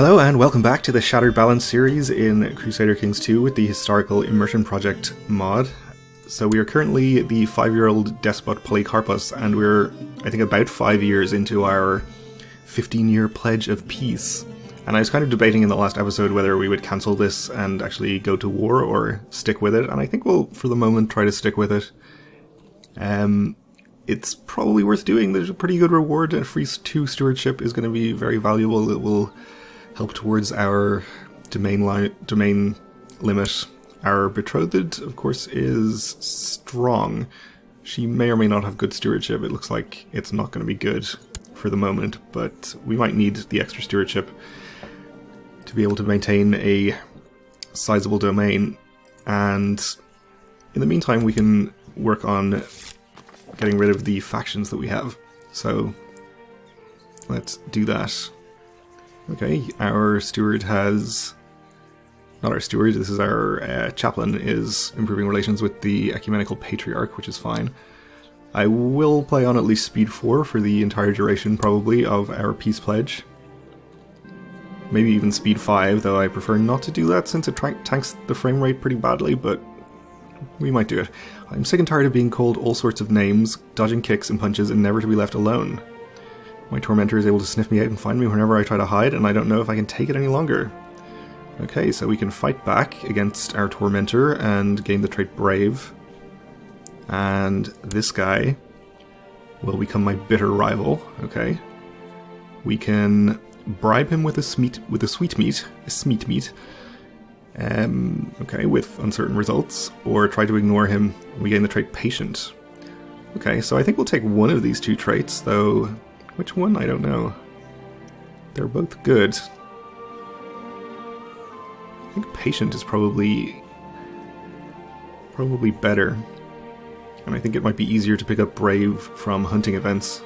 Hello and welcome back to the Shattered Balance series in Crusader Kings 2 with the Historical Immersion Project mod. So we are currently the 5-year-old despot Polycarpus, and we're, I think, about 5 years into our 15-year pledge of peace. And I was kind of debating in the last episode whether we would cancel this and actually go to war or stick with it, and I think we'll, for the moment, try to stick with it. It's probably worth doing. There's a pretty good reward, and free 2 stewardship is going to be very valuable. It will help towards our domain limit. Our betrothed, of course, is strong. She may or may not have good stewardship. It looks like it's not going to be good for the moment, but we might need the extra stewardship to be able to maintain a sizable domain. And in the meantime, we can work on getting rid of the factions that we have. So let's do that. Okay, our steward has... Not our steward, this is our chaplain, is improving relations with the ecumenical patriarch, which is fine. I will play on at least speed 4 for the entire duration, probably, of our peace pledge. Maybe even speed 5, though I prefer not to do that since it tanks the frame rate pretty badly, but we might do it. I'm sick and tired of being called all sorts of names, dodging kicks and punches, and never to be left alone. My tormentor is able to sniff me out and find me whenever I try to hide, and I don't know if I can take it any longer. Okay, so we can fight back against our tormentor and gain the trait Brave. And this guy will become my bitter rival. Okay. We can bribe him with a sweetmeat. Okay, with uncertain results, or try to ignore him. We gain the trait Patient. Okay, so I think we'll take one of these 2 traits, though which one? I don't know. They're both good. I think Patient is probably better. And I think it might be easier to pick up Brave from hunting events.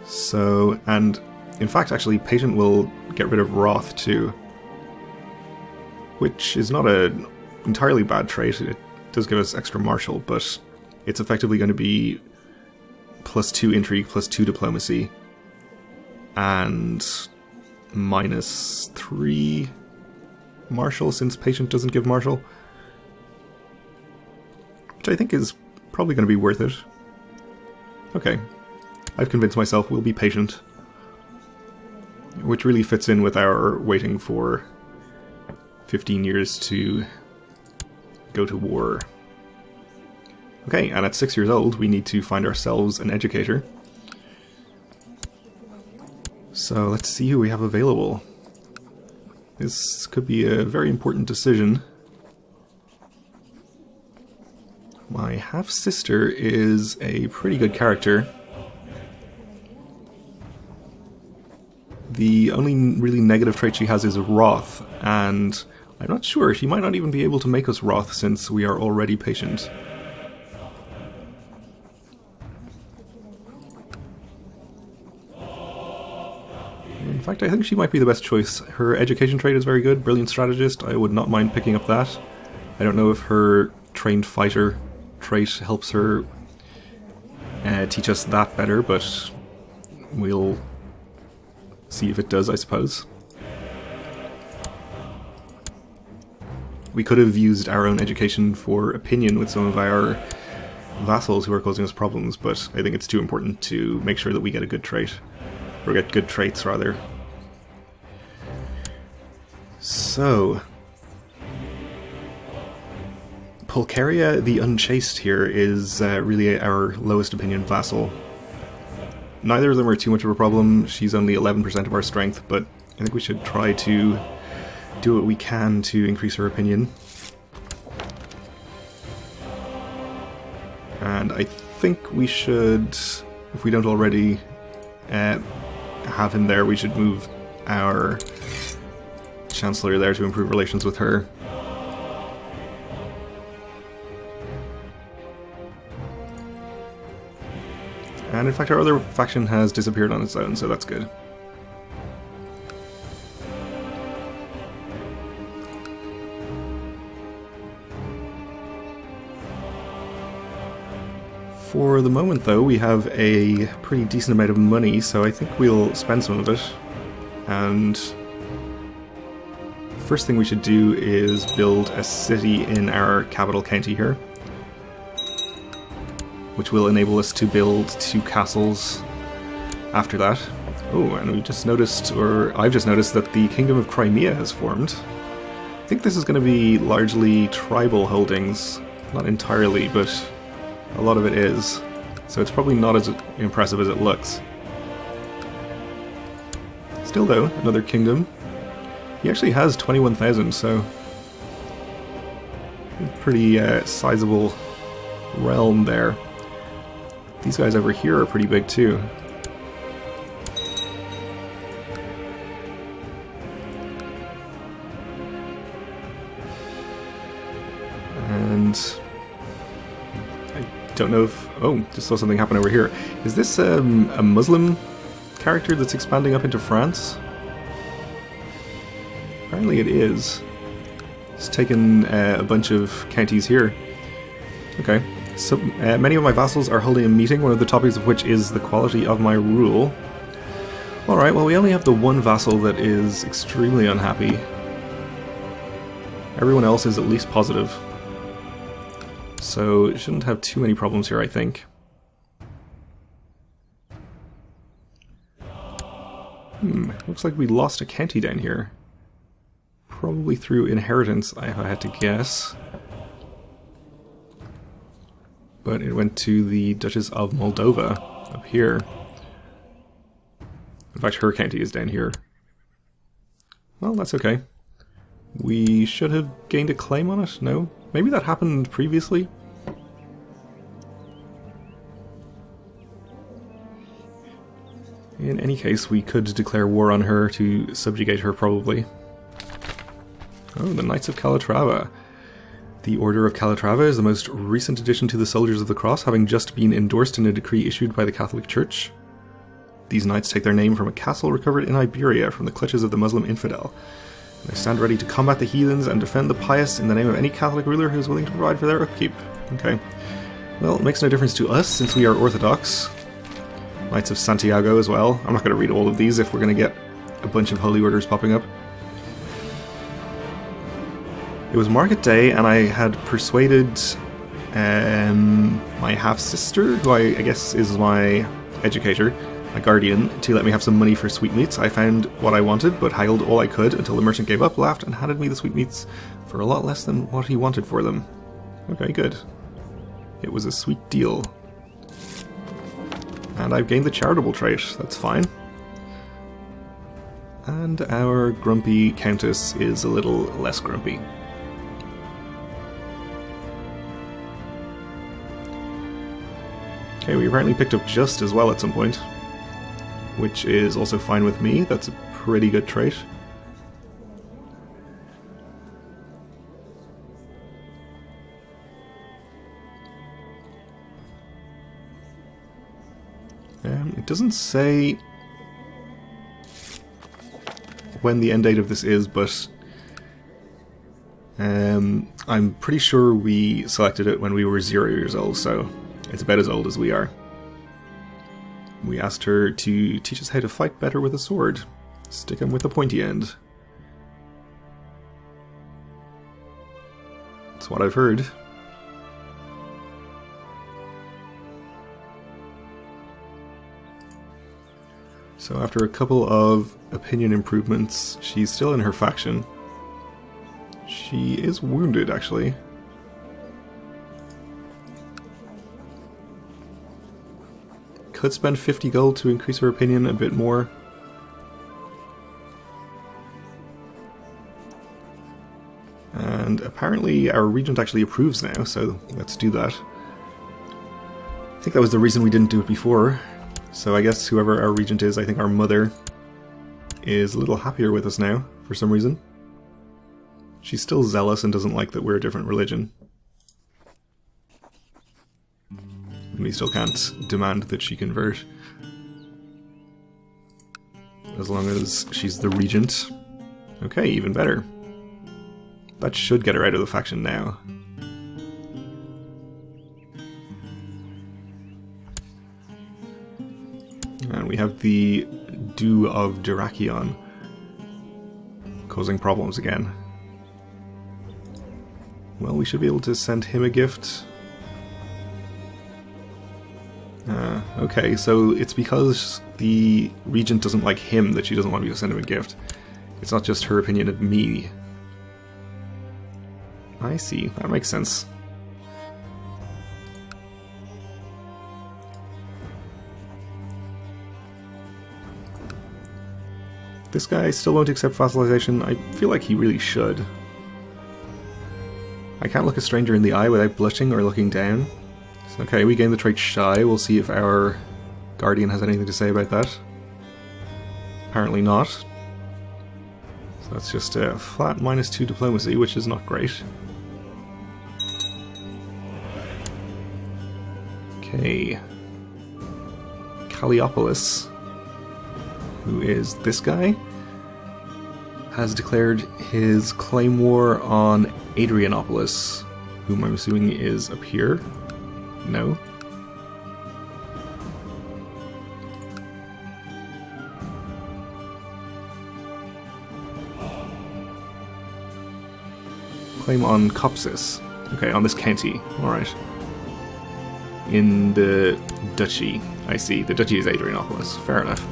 So, and in fact, actually, Patient will get rid of Wrath too. Which is not an entirely bad trait. It does give us extra martial, but it's effectively going to be +2 intrigue, +2 diplomacy, and -3 martial, since Patient doesn't give martial. Which I think is probably going to be worth it. Okay, I've convinced myself we'll be Patient. Which really fits in with our waiting for 15 years to go to war. Okay, and at 6 years old, we need to find ourselves an educator. So let's see who we have available. This could be a very important decision. My half-sister is a pretty good character. The only really negative trait she has is Wrath, and I'm not sure, she might not even be able to make us Wrath since we are already Patient. In fact, I think she might be the best choice. Her education trait is very good, Brilliant Strategist. I would not mind picking up that. I don't know if her Trained Fighter trait helps her teach us that better, but we'll see if it does, I suppose. We could have used our own education for opinion with some of our vassals who are causing us problems, but I think it's too important to make sure that we get a good trait. Or get good traits, rather. So, Pulcheria the Unchaste here is really our lowest opinion vassal. Neither of them are too much of a problem. She's only 11% of our strength, but I think we should try to do what we can to increase her opinion. And I think we should, if we don't already have him there, we should move our Chancellor there to improve relations with her. And in fact, our other faction has disappeared on its own, so that's good. For the moment, though, we have a pretty decent amount of money, so I think we'll spend some of it. And first thing we should do is build a city in our capital county here, which will enable us to build 2 castles after that. Oh, and we just noticed, or I've just noticed, that the Kingdom of Crimea has formed. I think this is going to be largely tribal holdings. Not entirely, but a lot of it is. So it's probably not as impressive as it looks. Still though, another kingdom. He actually has 21,000, so pretty sizable realm there. These guys over here are pretty big too. And I don't know if... oh, just saw something happen over here. Is this a Muslim character that's expanding up into France? Apparently it is. It's taken a bunch of counties here. Okay. So many of my vassals are holding a meeting, one of the topics of which is the quality of my rule. Alright, well we only have the one vassal that is extremely unhappy. Everyone else is at least positive. So shouldn't have too many problems here, I think. Looks like we lost a county down here. Probably through inheritance, I had to guess. But it went to the Duchess of Moldova up here. In fact, her county is down here. Well, that's okay. We should have gained a claim on it? No? Maybe that happened previously? In any case, we could declare war on her to subjugate her, probably. Oh, the Knights of Calatrava. The Order of Calatrava is the most recent addition to the Soldiers of the Cross, having just been endorsed in a decree issued by the Catholic Church. These knights take their name from a castle recovered in Iberia from the clutches of the Muslim infidel. They stand ready to combat the heathens and defend the pious in the name of any Catholic ruler who is willing to provide for their upkeep. Okay. Well, it makes no difference to us since we are Orthodox. Knights of Santiago as well. I'm not going to read all of these if we're going to get a bunch of holy orders popping up. It was market day and I had persuaded my half-sister, who I guess is my educator, my guardian, to let me have some money for sweetmeats. I found what I wanted, but haggled all I could until the merchant gave up, laughed, and handed me the sweetmeats for a lot less than what he wanted for them. Okay, good. It was a sweet deal. And I've gained the charitable trait, that's fine. And our grumpy countess is a little less grumpy. Okay, we apparently picked up just as well at some point, which is also fine with me. That's a pretty good trait. It doesn't say when the end date of this is, but I'm pretty sure we selected it when we were 0 years old, so it's about as old as we are. We asked her to teach us how to fight better with a sword. Stick 'em with the pointy end. That's what I've heard. So after a couple of opinion improvements, she's still in her faction. She is wounded, actually. Could spend 50 gold to increase her opinion a bit more. And apparently our regent actually approves now, so let's do that. I think that was the reason we didn't do it before. So I guess whoever our regent is, I think our mother, is a little happier with us now, for some reason. She's still zealous and doesn't like that we're a different religion. We still can't demand that she convert. As long as she's the regent. Okay, even better. That should get her out of the faction now. And we have the Dew of Dyrrachion, causing problems again. Well, we should be able to send him a gift. Okay, so it's because the regent doesn't like him that she doesn't want me to send him a gift. It's not just her opinion of me. I see, that makes sense. This guy still won't accept vassalization. I feel like he really should. I can't look a stranger in the eye without blushing or looking down. Okay, we gain the trait Shy. We'll see if our Guardian has anything to say about that. Apparently not. So that's just a flat -2 diplomacy, which is not great. Okay. Calliopolis, who is this guy, has declared his claim war on Adrianopolis, whom I'm assuming is up here. No. Claim on Copsis. Okay, on this county. Alright. In the duchy. I see. The duchy is Adrianopolis. Fair enough.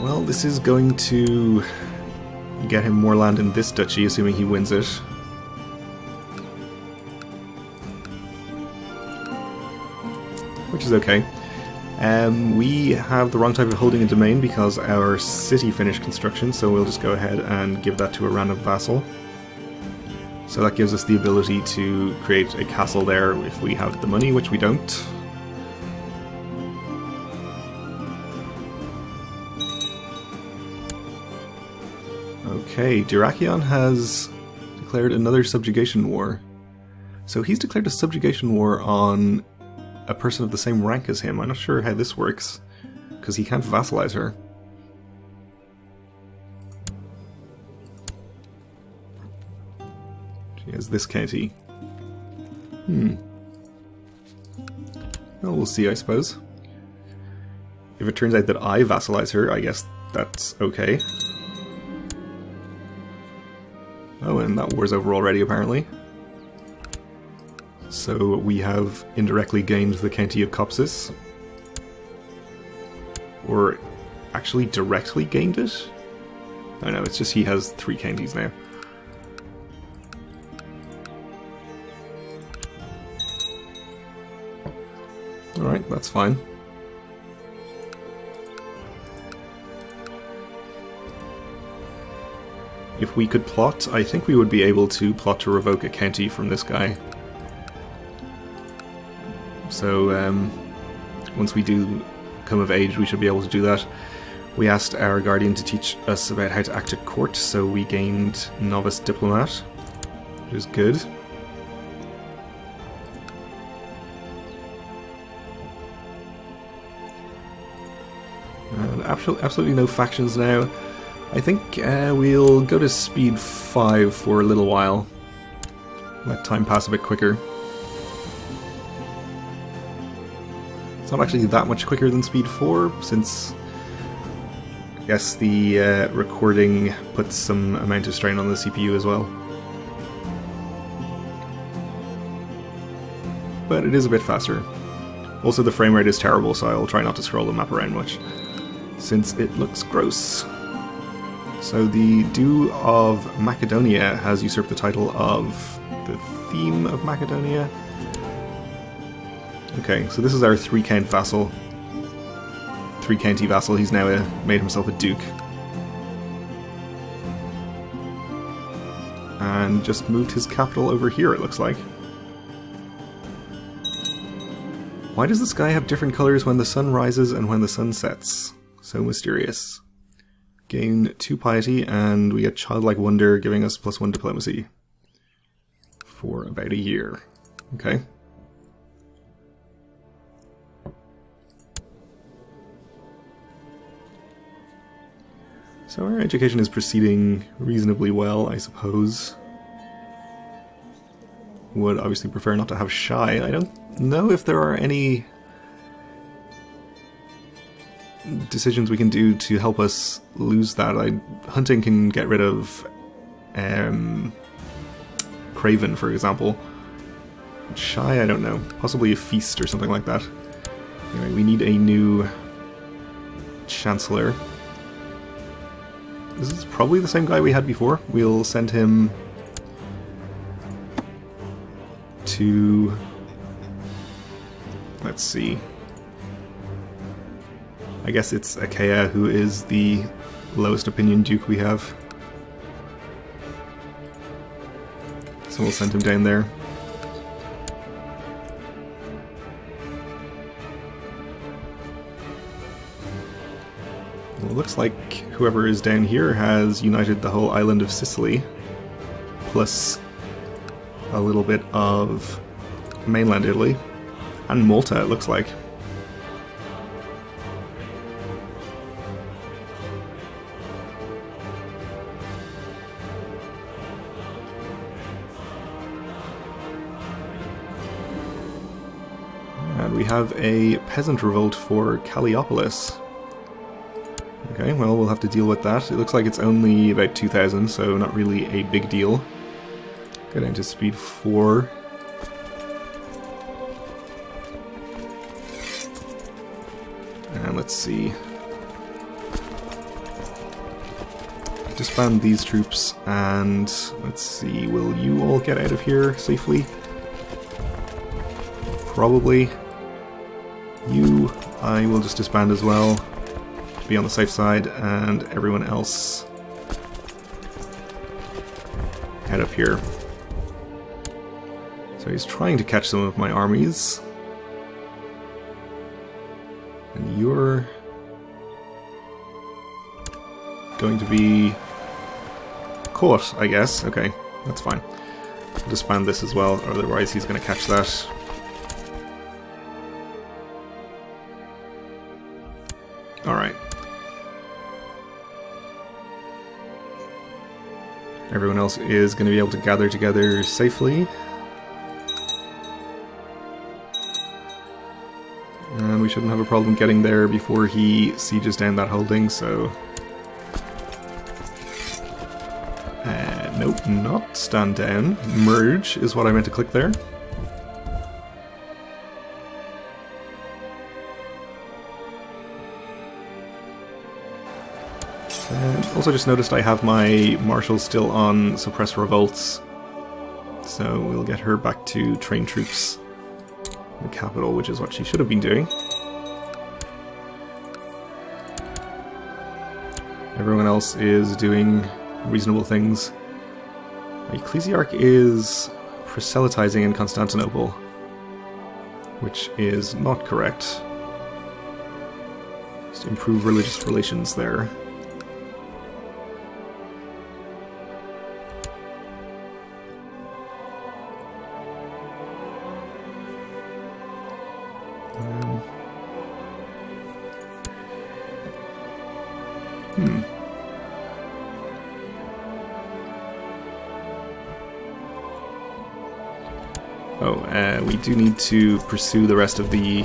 Well, this is going to get him more land in this duchy, assuming he wins it. Which is okay. We have the wrong type of holding a domain because our city finished construction, so we'll just go ahead and give that to a random vassal. So that gives us the ability to create a castle there if we have the money, which we don't. Okay, Dyrrachion has declared another subjugation war. So he's declared a subjugation war on a person of the same rank as him. I'm not sure how this works, because he can't vassalize her. She has this county. Well, we'll see, I suppose. If it turns out that I vassalize her, I guess that's okay. Oh, and that war's over already, apparently. So we have indirectly gained the county of Copsis. Or actually directly gained it? Oh no, it's just he has 3 counties now. Alright, that's fine. If we could plot, I think we would be able to plot to revoke a county from this guy. So, once we do come of age, we should be able to do that. We asked our Guardian to teach us about how to act at court, so we gained Novice Diplomat, which is good. And absolutely no factions now. I think we'll go to speed 5 for a little while. Let time pass a bit quicker. It's not actually that much quicker than speed 4, since I guess the recording puts some amount of strain on the CPU as well. But it is a bit faster. Also, the frame rate is terrible, so I'll try not to scroll the map around much, since it looks gross. So the Dew of Macedonia has usurped the title of the Theme of Macedonia. Okay, so this is our 3-count vassal. 3-county vassal. He's now made himself a duke. And just moved his capital over here, it looks like. Why does the sky have different colors when the sun rises and when the sun sets? So mysterious. Gain 2 piety, and we get childlike wonder, giving us +1 diplomacy for about a year. Okay. So our education is proceeding reasonably well, I suppose. Would obviously prefer not to have Shy. I don't know if there are any decisions we can do to help us lose that. Hunting can get rid of Craven, for example. Shy, I don't know. Possibly a feast or something like that. Anyway, we need a new Chancellor. This is probably the same guy we had before. We'll send him to... let's see. I guess it's Achaea who is the lowest opinion duke we have. So we'll send him down there. Well, it looks like whoever is down here has united the whole island of Sicily, plus a little bit of mainland Italy, and Malta, it looks like. And we have a peasant revolt for Calliopolis. Okay, well, we'll have to deal with that. It looks like it's only about 2,000, so not really a big deal. Go down to speed 4. And let's see. Disband these troops, and let's see, will you all get out of here safely? Probably. You, I will just disband as well, to be on the safe side, and everyone else head up here. So he's trying to catch some of my armies. And you're going to be caught, I guess. Okay, that's fine. I'll disband this as well, otherwise he's going to catch that. Alright. Everyone else is going to be able to gather together safely. And we shouldn't have a problem getting there before he sieges down that holding, so... nope, not stand down. Merge is what I meant to click there. And also just noticed I have my marshal still on suppress revolts, so we'll get her back to train troops in the capital, which is what she should have been doing. Everyone else is doing reasonable things. My ecclesiarch is proselytizing in Constantinople, which is not correct. Just improve religious relations there. We do need to pursue the rest of the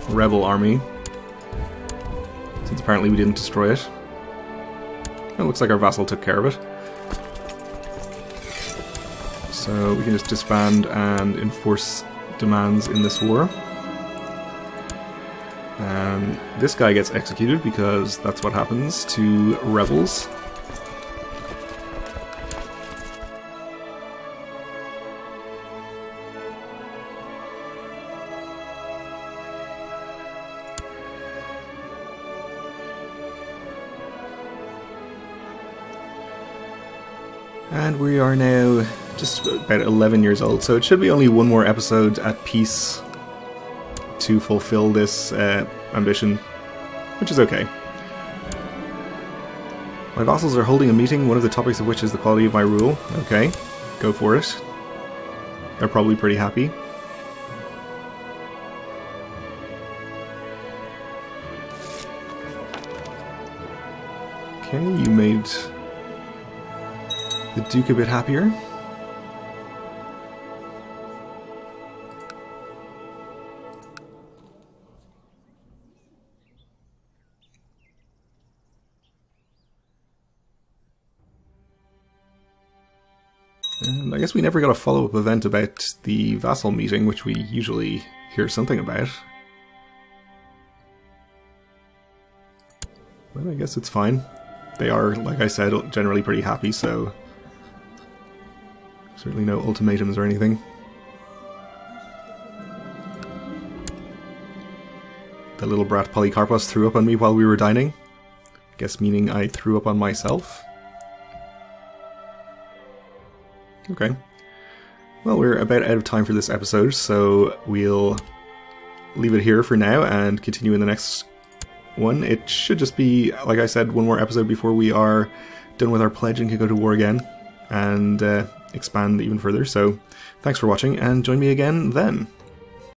rebel army, since apparently we didn't destroy it. It looks like our vassal took care of it. So we can just disband and enforce demands in this war. And this guy gets executed because that's what happens to rebels. And we are now just about 11 years old, so it should be only one more episode at peace to fulfill this ambition, which is okay. My vassals are holding a meeting, one of the topics of which is the quality of my rule. Okay, go for it. They're probably pretty happy. Okay, you made the Duke a bit happier. And I guess we never got a follow-up event about the vassal meeting, which we usually hear something about. Well, I guess it's fine. They are, like I said, generally pretty happy, so certainly no ultimatums or anything. The little brat Polycarpos threw up on me while we were dining. Guess meaning I threw up on myself. Okay. Well, we're about out of time for this episode, so we'll leave it here for now and continue in the next one. It should just be, like I said, one more episode before we are done with our pledge and can go to war again and expand even further. So thanks for watching, and join me again then.